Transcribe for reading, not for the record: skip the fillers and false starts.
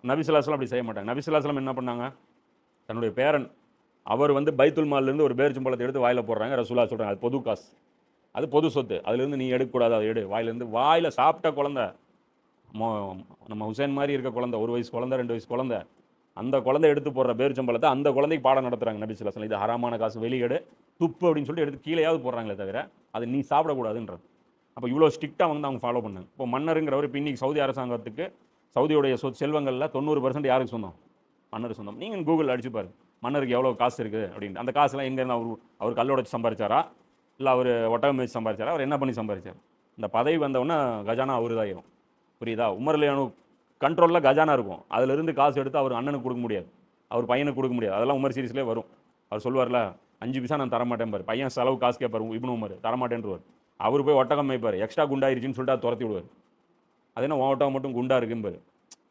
நபிசுல்லாஸ்லாம் அப்படி செய்ய மாட்டாங்க. நபிசுல்லாஸ்லாம் என்ன பண்ணாங்க, தன்னுடைய பேரன் அவர் வந்து பைத்துல் மால்லேருந்து ஒரு பேரிச்சம்பழத்தை எடுத்து வாயில போடுறாங்க. ரசூலுல்லாஹ் சொல்றாங்க, அது பொது காசு, அது பொது சொத்து, அதுலேருந்து நீ எடுக்கக்கூடாது, அதை எடு வாயிலேருந்து. வாயில சாப்பிட்ட குழந்தை, நம்ம ஹுசேன் மாதிரி இருக்க குழந்தை, 1 வயசு குழந்தை, 2 வயசு குழந்தை, அந்த குழந்தை எடுத்து போடுற பேரிச்சம்பழத்தை அந்த குழந்தைக்கு பாடம் நடத்துறாங்க நபிசுல்லாஸ்லாம். இது ஹராமான காசு, வெளியேடு, துப்பு அப்படின்னு சொல்லிட்டு எடுத்து கீழேயாவது போடுறாங்களே தவிர அதை நீ சாப்பிடக்கூடாதுன்றது. அப்போ இவ்வளோ ஸ்ட்ரிக்டாக வந்து அவங்க ஃபாலோ பண்ணாங்க. இப்போ மன்னருங்கிறவர் இப்போ இன்னைக்கு சவுதி அரசாங்கத்துக்கு சவுதியுடைய செல்வங்களில் 90% யாருக்கு சொந்தம்? மன்னர் சொந்தம். நீங்கள் கூகுள் அடிச்சு பாருங்க, மன்னருக்கு எவ்வளோ காசு இருக்குது அப்படின்னு. அந்த காசுலாம் எங்கேருந்து அவர் கல்லோட சம்பாரிச்சாரா, இல்லை அவர் ஒட்டகம் வச்சு சம்பாரிச்சாரா, அவர் என்ன பண்ணி சம்பாரிச்சார்? இந்த பதவி வந்தவுடனே கஜானா அவரு தான் ஆயிரும். புரியுதா? உமர்லியானு கண்ட்ரோலில் கஜானா இருக்கும், அதிலிருந்து காசு எடுத்து அவர் அண்ணனுக்கு கொடுக்க முடியாது, அவர் பையனுக்கு கொடுக்க முடியாது. அதெல்லாம் உமர் சீரிஸ்லேயே வரும். அவர் சொல்லுவார்ல, 5 பைசா நான் தரமாட்டேன் பாரு, பையன் செலவு காசு கேட்பார், இப்னு உமர் தரமாட்டேன்ருவார். அவர் போய் ஒட்டகம் மேய்ப்பார், எக்ஸ்ட்ரா குண்டாயிருச்சுன்னு சொல்லிட்டு அதை துரத்தி விடுவார். அது என்ன ஒட்டகம் மட்டும் குண்டா இருக்குன்னு பாரு.